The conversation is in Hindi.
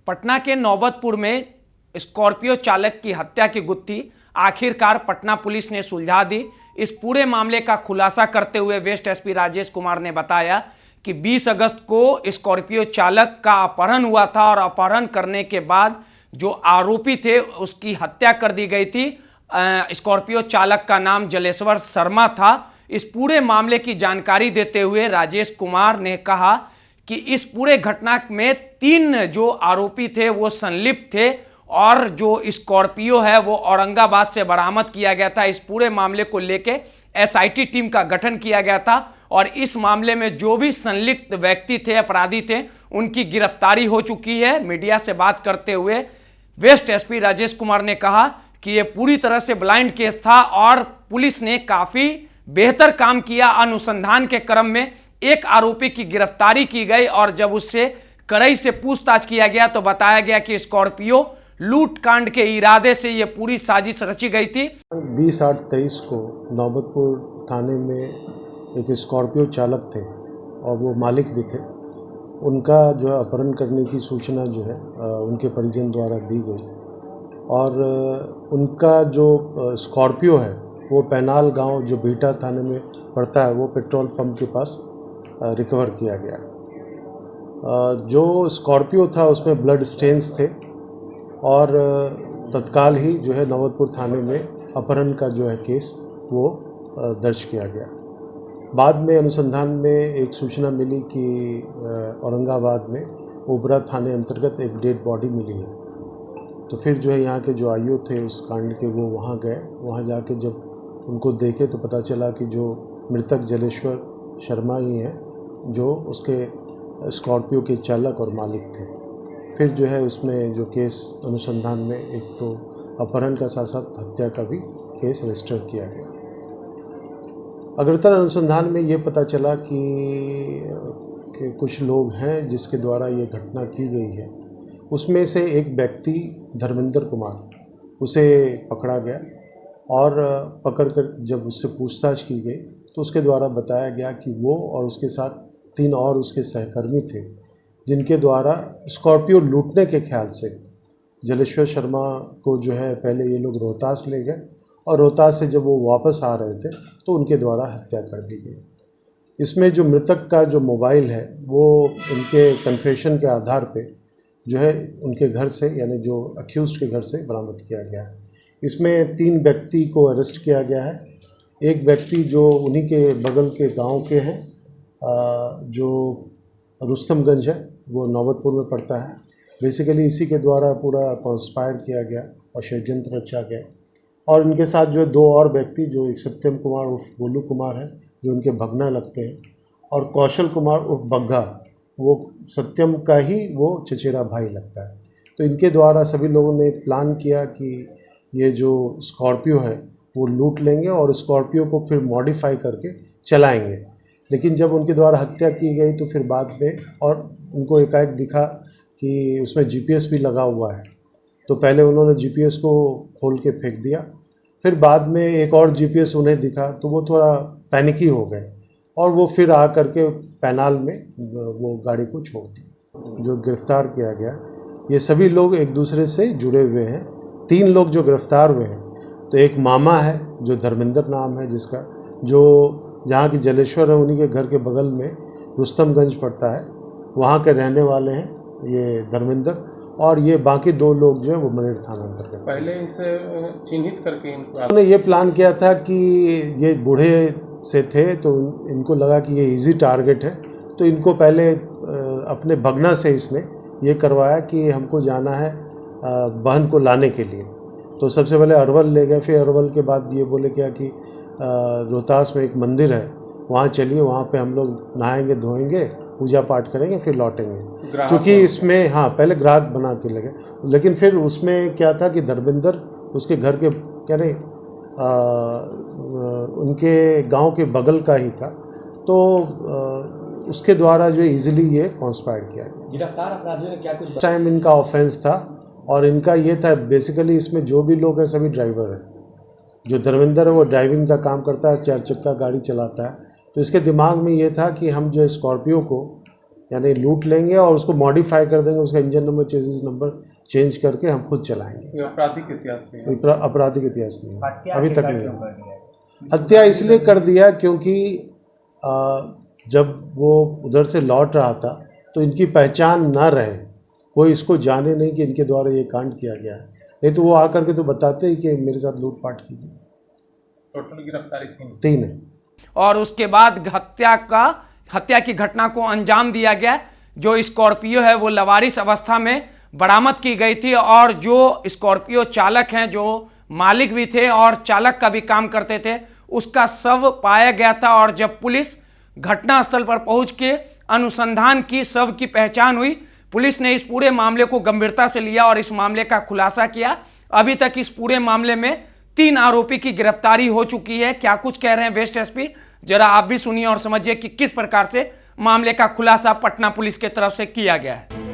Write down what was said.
पटना के नौबतपुर में स्कॉर्पियो चालक की हत्या की गुत्थी आखिरकार पटना पुलिस ने सुलझा दी। इस पूरे मामले का खुलासा करते हुए वेस्ट एसपी राजेश कुमार ने बताया कि 20 अगस्त को स्कॉर्पियो चालक का अपहरण हुआ था और अपहरण करने के बाद जो आरोपी थे उसकी हत्या कर दी गई थी। स्कॉर्पियो चालक का नाम जलेश्वर शर्मा था। इस पूरे मामले की जानकारी देते हुए राजेश कुमार ने कहा कि इस पूरे घटना में 3 जो आरोपी थे वो संलिप्त थे और जो स्कॉर्पियो है वो औरंगाबाद से बरामद किया गया था। इस पूरे मामले को लेके एसआईटी टीम का गठन किया गया था और इस मामले में जो भी संलिप्त व्यक्ति थे, अपराधी थे, उनकी गिरफ्तारी हो चुकी है। मीडिया से बात करते हुए वेस्ट एसपी राजेश कुमार ने कहा कि ये पूरी तरह से ब्लाइंड केस था और पुलिस ने काफी बेहतर काम किया। अनुसंधान के क्रम में एक आरोपी की गिरफ्तारी की गई और जब उससे कड़ाई से पूछताछ किया गया तो बताया गया कि स्कॉर्पियो लूट कांड के इरादे से यह पूरी साजिश रची गई थी। 20/8/23 को नौबतपुर थाने में एक स्कॉर्पियो चालक थे और वो मालिक भी थे। उनका जो है अपहरण करने की सूचना जो है उनके परिजन द्वारा दी गई और उनका जो स्कॉर्पियो है वो पैनाल गांव जो बीटा थाने में पड़ता है वो पेट्रोल पंप के पास रिकवर किया गया। जो स्कॉर्पियो था उसमें ब्लड स्टेन्स थे और तत्काल ही जो है नौबतपुर थाने में अपहरण का जो है केस वो दर्ज किया गया। बाद में अनुसंधान में एक सूचना मिली कि औरंगाबाद में ओबरा थाने अंतर्गत एक डेड बॉडी मिली है। तो फिर जो है यहाँ के जो आईओ थे उस कांड के वो वहाँ गए। वहाँ जाके जब उनको देखे तो पता चला कि जो मृतक जलेश्वर शर्मा ही हैं जो उसके स्कॉर्पियो के चालक और मालिक थे। फिर जो है उसमें जो केस अनुसंधान में एक तो अपहरण का साथ साथ हत्या का भी केस रजिस्टर किया गया। अग्रतर अनुसंधान में ये पता चला कि कुछ लोग हैं जिसके द्वारा ये घटना की गई है। उसमें से एक व्यक्ति धर्मेंद्र कुमार, उसे पकड़ा गया और पकड़कर जब उससे पूछताछ की गई तो उसके द्वारा बताया गया कि वो और उसके साथ 3 और उसके सहकर्मी थे जिनके द्वारा स्कॉर्पियो लूटने के ख्याल से जलेश्वर शर्मा को जो है पहले ये लोग रोहतास ले गए और रोहतास से जब वो वापस आ रहे थे तो उनके द्वारा हत्या कर दी गई। इसमें जो मृतक का जो मोबाइल है वो इनके कन्फेशन के आधार पे जो है उनके घर से यानी जो अक्यूज्ड के घर से बरामद किया गया है। इसमें 3 व्यक्ति को अरेस्ट किया गया है। एक व्यक्ति जो उन्हीं के बगल के गांव के हैं जो रुस्तमगंज है वो नौबतपुर में पड़ता है। बेसिकली इसी के द्वारा पूरा कॉन्स्पायर किया गया और षड्यंत्र रचा गया। और इनके साथ जो 2 और व्यक्ति जो एक सत्यम कुमार उर्फ गोलू कुमार है जो उनके भगना लगते हैं और कौशल कुमार उर्फ बग्घा वो सत्यम का ही वो चचेरा भाई लगता है। तो इनके द्वारा सभी लोगों ने प्लान किया कि ये जो स्कॉर्पियो है वो लूट लेंगे और स्कॉर्पियो को फिर मॉडिफाई करके चलाएंगे। लेकिन जब उनके द्वारा हत्या की गई तो फिर बाद में और उनको एकाएक दिखा कि उसमें जीपीएस भी लगा हुआ है। तो पहले उन्होंने जीपीएस को खोल के फेंक दिया। फिर बाद में एक और जीपीएस उन्हें दिखा तो वो थोड़ा पैनिकी हो गए और वो फिर आ करके पैनाल में वो गाड़ी को छोड़ दी। जो गिरफ्तार किया गया ये सभी लोग एक दूसरे से जुड़े हुए हैं। 3 लोग जो गिरफ्तार हुए हैं तो एक मामा है जो धर्मेंद्र नाम है जिसका, जो जहाँ की जलेश्वर है उन्हीं के घर के बगल में रुस्तमगंज पड़ता है, वहाँ के रहने वाले हैं ये धर्मेंद्र। और ये बाकी 2 लोग जो है वो मनेर थाना अंतर्गत। पहले इनसे चिन्हित करके उन्होंने ये प्लान किया था कि ये बूढ़े से थे तो इनको लगा कि ये इजी टारगेट है तो इनको पहले अपने भगना से इसने ये करवाया कि हमको जाना है बहन को लाने के लिए। तो सबसे पहले अरवल ले गए। फिर अरवल के बाद ये बोले क्या कि रोहतास में एक मंदिर है वहाँ चलिए, वहाँ पे हम लोग नहाएंगे धोएंगे पूजा पाठ करेंगे फिर लौटेंगे। क्योंकि इसमें पहले ग्राहक बना के लगे। लेकिन फिर उसमें क्या था कि धर्मेंद्र उसके घर के क्या नहीं उनके गांव के बगल का ही था तो उसके द्वारा जो इजीली ये कॉन्स्पायर किया गया। गिरफ्तार अपराधियों ने क्या कुछ टाइम इनका ऑफेंस था और इनका ये था बेसिकली इसमें जो भी लोग हैं सभी ड्राइवर हैं। जो धर्मेंद्र है वो ड्राइविंग का काम करता है, 4 चक्का गाड़ी चलाता है। तो इसके दिमाग में ये था कि हम जो स्कॉर्पियो को यानी लूट लेंगे और उसको मॉडिफाई कर देंगे, उसका engine number chassis number change करके हम खुद चलाएंगे। ये आपराधिक इतिहास में है। कोई आपराधिक इतिहास नहीं है, अभी तक नहीं। हत्या इसलिए कर दिया क्योंकि जब वो उधर से लौट रहा था तो इनकी पहचान ना रहे, कोई इसको जाने नहीं कि इनके द्वारा ये कांड किया गया है, नहीं तो वो आकर के तो बताते ही कि मेरे साथ लूटपाट की गई। टोटल गिरफ्तारी 3 है। और उसके बाद हत्या की घटना को अंजाम दिया गया। जो स्कॉर्पियो है वो लवारिस अवस्था में बरामद की गई थी और जो स्कॉर्पियो चालक हैं, जो मालिक भी थे और चालक का भी काम करते थे, उसका शव पाया गया था। और जब पुलिस घटनास्थल पर पहुंच के अनुसंधान की, शव की पहचान हुई, पुलिस ने इस पूरे मामले को गंभीरता से लिया और इस मामले का खुलासा किया। अभी तक इस पूरे मामले में 3 आरोपी की गिरफ्तारी हो चुकी है। क्या कुछ कह रहे हैं वेस्ट एसपी, जरा आप भी सुनिए और समझिए कि किस प्रकार से मामले का खुलासा पटना पुलिस की तरफ से किया गया है।